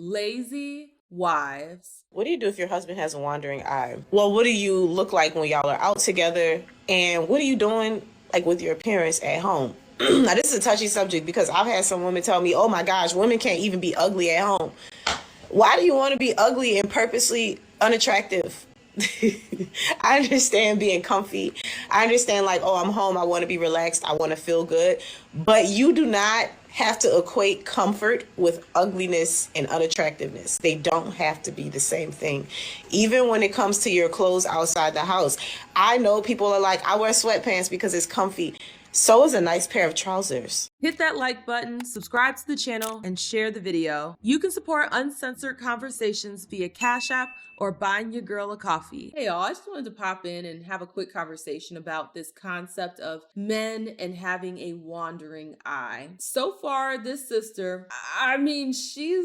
Lazy wives. What do you do if your husband has a wandering eye? Well, what do you look like when y'all are out together? And what are you doing like with your appearance at home? Now, this is a touchy subject because I've had some women tell me, oh my gosh, women can't even be ugly at home. Why do you want to be ugly and purposely unattractive? I understand being comfy. I understand like, oh, I'm home. I want to be relaxed. I want to feel good. But you do not have to equate comfort with ugliness and unattractiveness. They don't have to be the same thing. Even when it comes to your clothes outside the house. I know people are like, I wear sweatpants because it's comfy. So is a nice pair of trousers. Hit that like button, subscribe to the channel, and share the video. You can support uncensored conversations via Cash App or buying your girl a coffee. Hey y'all, I just wanted to pop in and have a quick conversation about this concept of men and having a wandering eye. So far, this sister, I mean, she's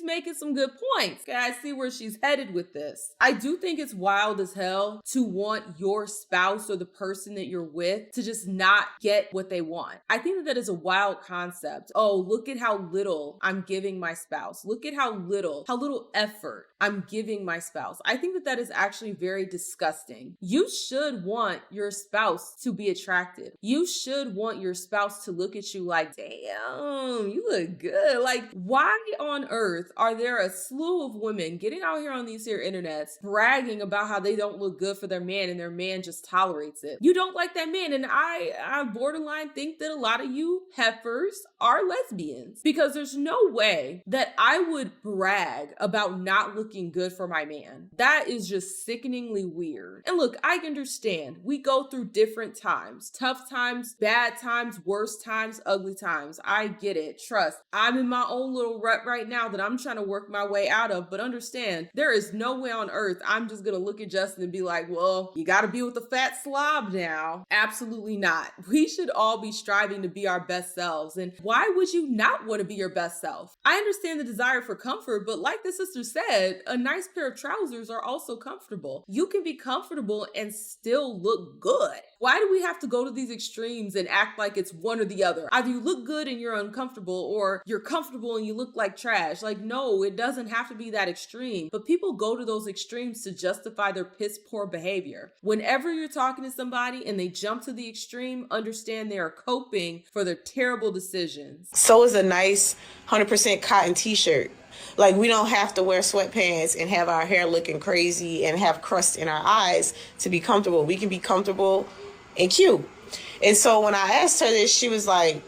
making some good points. I see where she's headed with this. I do think it's wild as hell to want your spouse or the person that you're with to just not get what they want. I think that is a wild concept. Oh, look at how little I'm giving my spouse. Look at how little effort I'm giving my spouse. I think that is actually very disgusting. You should want your spouse to be attractive. You should want your spouse to look at you like, damn, you look good. Like, why on earth are there a slew of women getting out here on these here internets bragging about how they don't look good for their man and their man just tolerates it? You don't like that man, and I borderline think that a lot of you heifers are lesbians, because there's no way that I would brag about not looking good for my man. That is just sickeningly weird. And look, I understand we go through different times, tough times, bad times, worse times, ugly times. I get it. Trust, I'm in my own little rut right now that I'm trying to work my way out of, but understand there is no way on earth I'm just gonna look at Justin and be like, well, you gotta be with a fat slob now. Absolutely not. We should all be striving to be our best selves. And why would you not want to be your best self? I understand the desire for comfort, but like the sister said, a nice pair of trousers are also comfortable. You can be comfortable and still look good. Why do we have to go to these extremes and act like it's one or the other? Either you look good and you're uncomfortable, or you're comfortable and you look like trash. Like, no, it doesn't have to be that extreme. But people go to those extremes to justify their piss poor behavior. Whenever you're talking to somebody and they jump to the extreme, understand they are coping for their terrible decisions. So is a nice 100% cotton t-shirt. Like, we don't have to wear sweatpants and have our hair looking crazy and have crust in our eyes to be comfortable. We can be comfortable and cute. And so when I asked her this, she was like,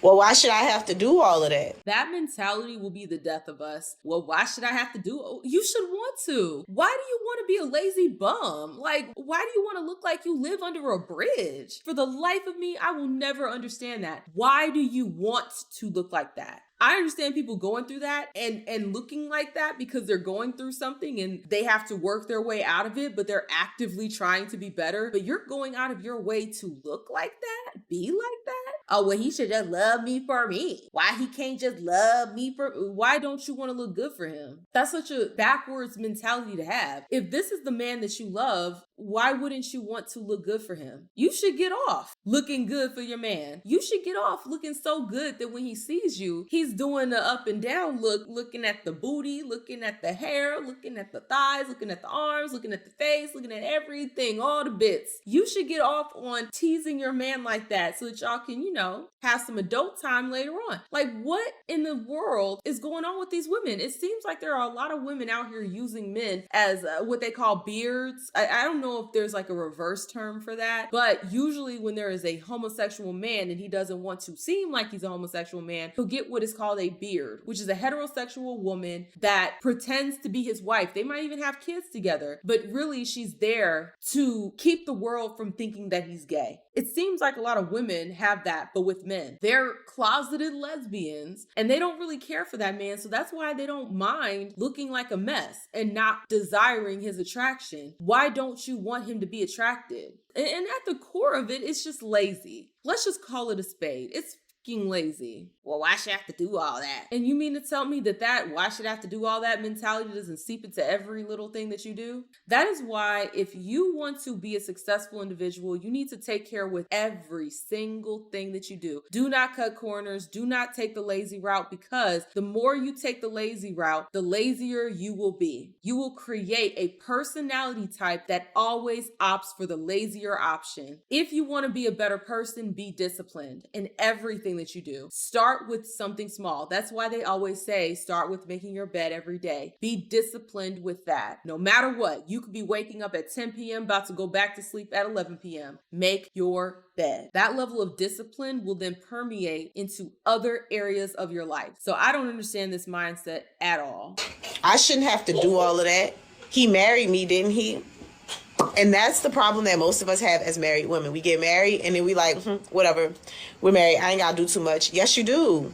well, why should I have to do all of that? That mentality will be the death of us. Well, why should I have to do it? You should want to. Why do you want to be a lazy bum? Like, why do you want to look like you live under a bridge? For the life of me, I will never understand that. Why do you want to look like that? I understand people going through that and looking like that because they're going through something and they have to work their way out of it, but they're actively trying to be better. But you're going out of your way to look like that, be like that. Oh, well, he should just love me for me. Why he can't just love me for, why don't you want to look good for him? That's such a backwards mentality to have. If this is the man that you love, why wouldn't you want to look good for him? You should get off looking good for your man. You should get off looking so good that when he sees you, he's doing the up and down look, looking at the booty, looking at the hair, looking at the thighs, looking at the arms, looking at the face, looking at everything, all the bits. You should get off on teasing your man like that so that y'all can, have some adult time later on. Like, what in the world is going on with these women? It seems like there are a lot of women out here using men as what they call beards. I don't know if there's like a reverse term for that, but usually when there is a homosexual man and he doesn't want to seem like he's a homosexual man, he'll get what is called a beard, which is a heterosexual woman that pretends to be his wife. They might even have kids together, but really she's there to keep the world from thinking that he's gay. It seems like a lot of women have that, but with men. They're closeted lesbians and they don't really care for that man. So that's why they don't mind looking like a mess and not desiring his attraction. Why don't you want him to be attracted? And at the core of it, it's just lazy. Let's just call it a spade. It's lazy. Well, why should I have to do all that? And you mean to tell me that why should I have to do all that mentality doesn't seep into every little thing that you do? That is why if you want to be a successful individual, you need to take care with every single thing that you do. Do not cut corners. Do not take the lazy route, because the more you take the lazy route, the lazier you will be. You will create a personality type that always opts for the lazier option. If you want to be a better person, be disciplined in everything that you do. Start with something small. That's why they always say start with making your bed every day. Be disciplined with that. No matter what, you could be waking up at 10 p.m. about to go back to sleep at 11 p.m. Make your bed. That level of discipline will then permeate into other areas of your life. So I don't understand this mindset at all. I shouldn't have to do all of that. He married me, didn't he? And that's the problem that most of us have as married women. We get married and then we like, whatever, we're married. I ain't got to do too much. Yes, you do.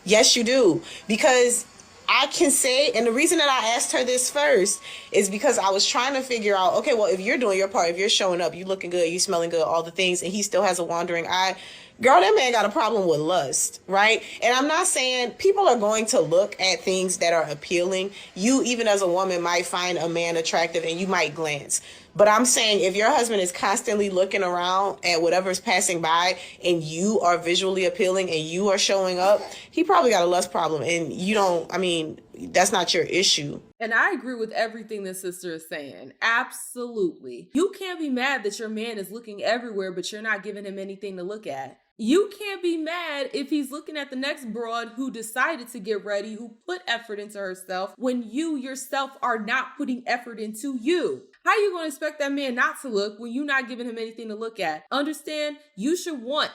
Yes, you do. Because I can say, and the reason that I asked her this first is because I was trying to figure out, okay, well, if you're doing your part, if you're showing up, you looking good, you smelling good, all the things, and he still has a wandering eye, girl, that man got a problem with lust, right? And I'm not saying people are going to look at things that are appealing. You, even as a woman, might find a man attractive and you might glance. But I'm saying if your husband is constantly looking around at whatever's passing by and you are visually appealing and you are showing up, he probably got a lust problem. And you don't, I mean, that's not your issue. And I agree with everything this sister is saying. Absolutely. You can't be mad that your man is looking everywhere, but you're not giving him anything to look at. You can't be mad if he's looking at the next broad who decided to get ready, who put effort into herself, when you yourself are not putting effort into you. How are you going to expect that man not to look when you're not giving him anything to look at? Understand, you should want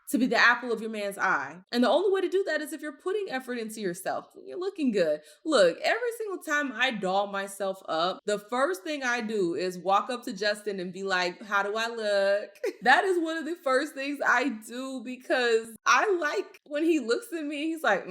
to be the apple of your man's eye. And the only way to do that is if you're putting effort into yourself. You're looking good. Look, every single time I doll myself up, the first thing I do is walk up to Justin and be like, how do I look? That is one of the first things I do, because I like when he looks at me, he's like,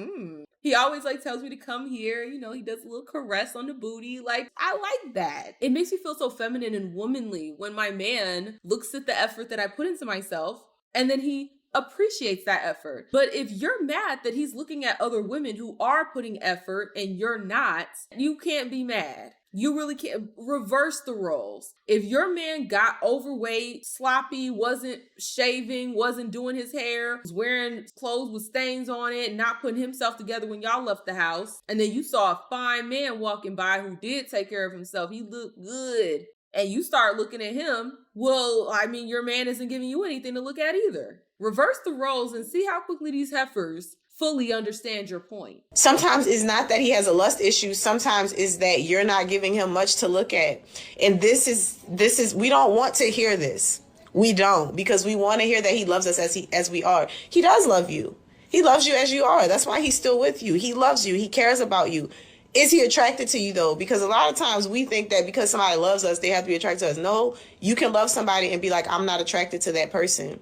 He always tells me to come here. You know, he does a little caress on the booty. I like that. It makes me feel so feminine and womanly when my man looks at the effort that I put into myself and then he appreciates that effort. But if you're mad that he's looking at other women who are putting effort and you're not, you can't be mad. You really can't. Reverse the roles. If your man got overweight, sloppy, wasn't shaving, wasn't doing his hair, was wearing clothes with stains on it, not putting himself together when y'all left the house, and then you saw a fine man walking by who did take care of himself, he looked good, and you start looking at him, well, I mean, your man isn't giving you anything to look at either. Reverse the roles and see how quickly these heifers fully understand your point. Sometimes it's not that he has a lust issue. Sometimes it's that you're not giving him much to look at. And this is we don't want to hear this. We don't, because we want to hear that he loves us as we are. He does love you. He loves you as you are. That's why he's still with you. He loves you. He cares about you. Is he attracted to you though? Because a lot of times we think that because somebody loves us, they have to be attracted to us. No, you can love somebody and be like, I'm not attracted to that person.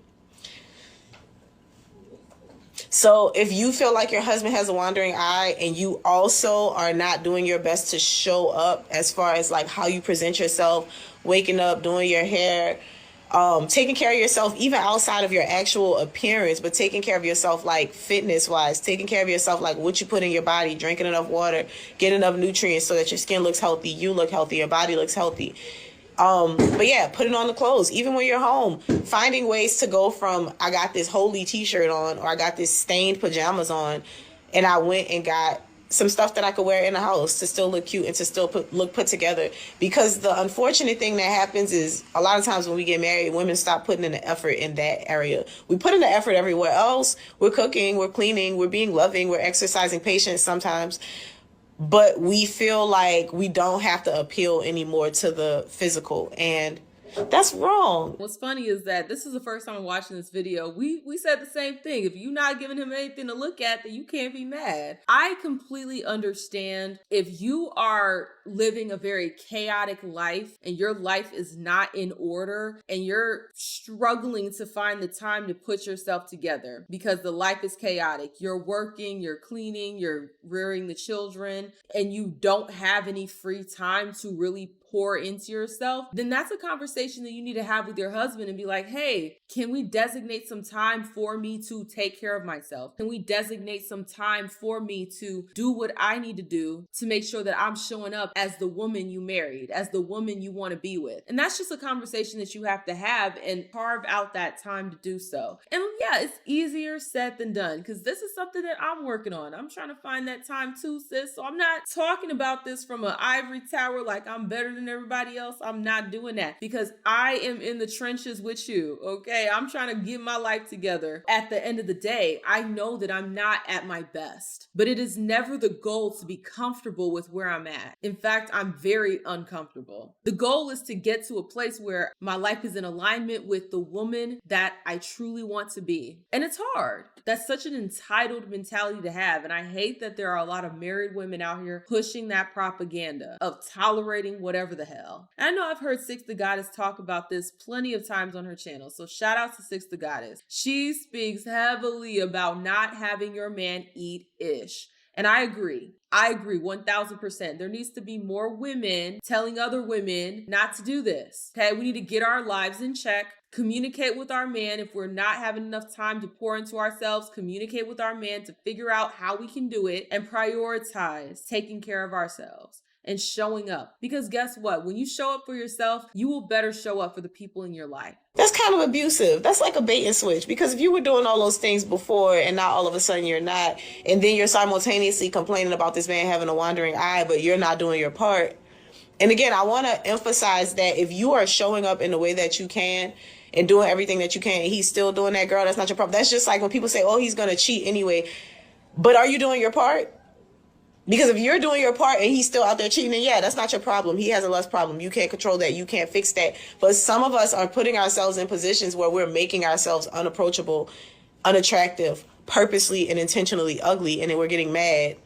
So if you feel like your husband has a wandering eye and you also are not doing your best to show up as far as how you present yourself, waking up, doing your hair, taking care of yourself, even outside of your actual appearance, but taking care of yourself fitness wise, taking care of yourself what you put in your body, drinking enough water, getting enough nutrients so that your skin looks healthy, you look healthy, your body looks healthy. But yeah, putting on the clothes, even when you're home, finding ways to go from, I got this holy t-shirt on, or I got this stained pajamas on, and I went and got some stuff that I could wear in the house to still look cute and to still look put together. Because the unfortunate thing that happens is a lot of times when we get married, women stop putting in the effort in that area. We put in the effort everywhere else. We're cooking, we're cleaning, we're being loving, we're exercising patience sometimes. But we feel like we don't have to appeal anymore to the physical, and that's wrong. What's funny is that this is the first time I'm watching this video. We said the same thing. If you're not giving him anything to look at, then you can't be mad. I completely understand if you are living a very chaotic life and your life is not in order and you're struggling to find the time to put yourself together because the life is chaotic. You're working, you're cleaning, you're rearing the children, and you don't have any free time to really pour into yourself, then that's a conversation that you need to have with your husband and be like, hey, can we designate some time for me to take care of myself? Can we designate some time for me to do what I need to do to make sure that I'm showing up as the woman you married, as the woman you want to be with? And that's just a conversation that you have to have and carve out that time to do so. And yeah, it's easier said than done because this is something that I'm working on. I'm trying to find that time too, sis. So I'm not talking about this from an ivory tower like I'm better than everybody else. I'm not doing that because I am in the trenches with you, okay? I'm trying to get my life together. At the end of the day, I know that I'm not at my best, but it is never the goal to be comfortable with where I'm at. In fact, I'm very uncomfortable. The goal is to get to a place where my life is in alignment with the woman that I truly want to be. And it's hard. That's such an entitled mentality to have. And I hate that there are a lot of married women out here pushing that propaganda of tolerating whatever the hell. And I know I've heard Six the Goddess talk about this plenty of times on her channel. So shout out to Six the Goddess. She speaks heavily about not having your man eat ish. And I agree. I agree 1000%. There needs to be more women telling other women not to do this. Okay, we need to get our lives in check. Communicate with our man if we're not having enough time to pour into ourselves. Communicate with our man to figure out how we can do it and prioritize taking care of ourselves and showing up. Because guess what? When you show up for yourself, you will better show up for the people in your life. That's kind of abusive. That's like a bait and switch, because if you were doing all those things before and now all of a sudden you're not, and then you're simultaneously complaining about this man having a wandering eye, but you're not doing your part. And again, I want to emphasize that if you are showing up in the way that you can and doing everything that you can, and he's still doing that, girl, that's not your problem. That's just like when people say, oh, he's going to cheat anyway. But are you doing your part? Because if you're doing your part and he's still out there cheating, then yeah, that's not your problem. He has a lust problem. You can't control that. You can't fix that. But some of us are putting ourselves in positions where we're making ourselves unapproachable, unattractive, purposely and intentionally ugly. And then we're getting mad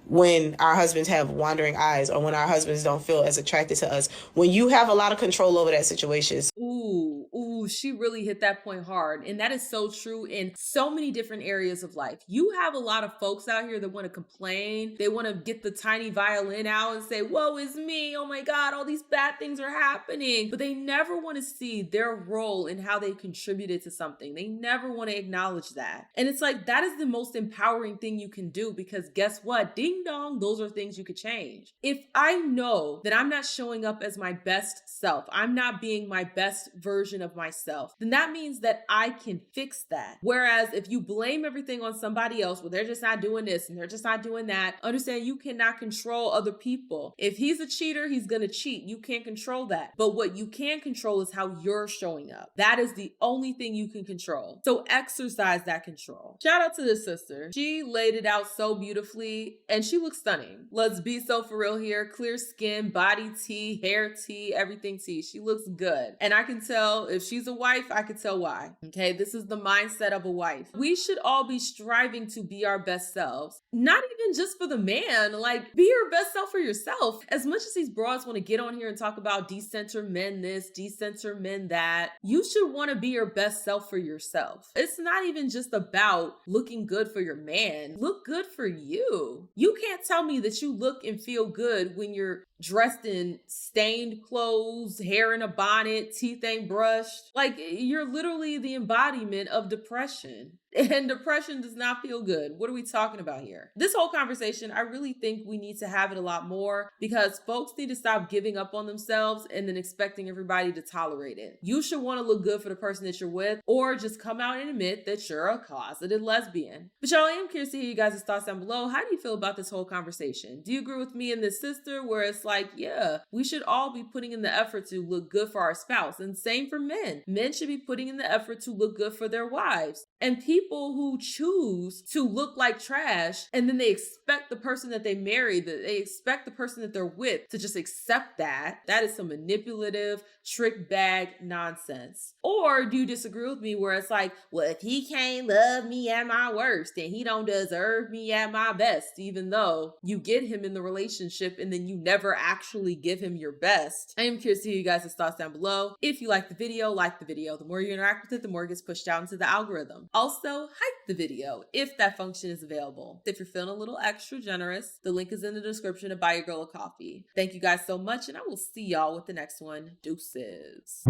when our husbands have wandering eyes or when our husbands don't feel as attracted to us. When you have a lot of control over that situation. Ooh, she really hit that point hard. And that is so true in so many different areas of life. You have a lot of folks out here that want to complain. They want to get the tiny violin out and say, woe is me. Oh my God, all these bad things are happening. But they never want to see their role in how they contributed to something. They never want to acknowledge that. And it's like, that is the most empowering thing you can do, because guess what? Ding dong, those are things you could change. If I know that I'm not showing up as my best self, I'm not being my best version of myself, then that means that I can fix that. Whereas if you blame everything on somebody else, well, they're just not doing this and they're just not doing that, understand you cannot control other people. If he's a cheater, he's gonna cheat. You can't control that. But what you can control is how you're showing up. That is the only thing you can control. So exercise that control. Shout out to this sister. She laid it out so beautifully and she looks stunning. Let's be so for real here. Clear skin, body tea, hair tea, everything tea. She looks good. And I can tell if she's a wife, I could tell why. Okay, this is the mindset of a wife. We should all be striving to be our best selves. Not even just for the man, like be your best self for yourself. As much as these broads want to get on here and talk about decenter men this, decenter men that, you should want to be your best self for yourself. It's not even just about looking good for your man. Look good for you. You can't tell me that you look and feel good when you're dressed in stained clothes, hair in a bonnet, teeth ain't brushed. Like, you're literally the embodiment of depression. And depression does not feel good. What are we talking about here? This whole conversation, I really think we need to have it a lot more, because folks need to stop giving up on themselves and then expecting everybody to tolerate it. You should want to look good for the person that you're with, or just come out and admit that you're a closeted lesbian. But y'all, I am curious to hear you guys' thoughts down below. How do you feel about this whole conversation? Do you agree with me and this sister where it's like, yeah, we should all be putting in the effort to look good for our spouse? And same for men. Men should be putting in the effort to look good for their wives. And people who choose to look like trash and then they expect the person that they married, that they expect the person that they're with to just accept that is some manipulative, trick bag nonsense. Or do you disagree with me where it's like, well, if he can't love me at my worst, then he don't deserve me at my best, even though you get him in the relationship and then you never actually give him your best? I am curious to hear you guys' thoughts down below. If you like the video, like the video. The more you interact with it, the more it gets pushed out into the algorithm. down. Also, hype the video if that function is available. If you're feeling a little extra generous, the link is in the description to buy your girl a coffee. Thank you guys so much, and I will see y'all with the next one. Deuces.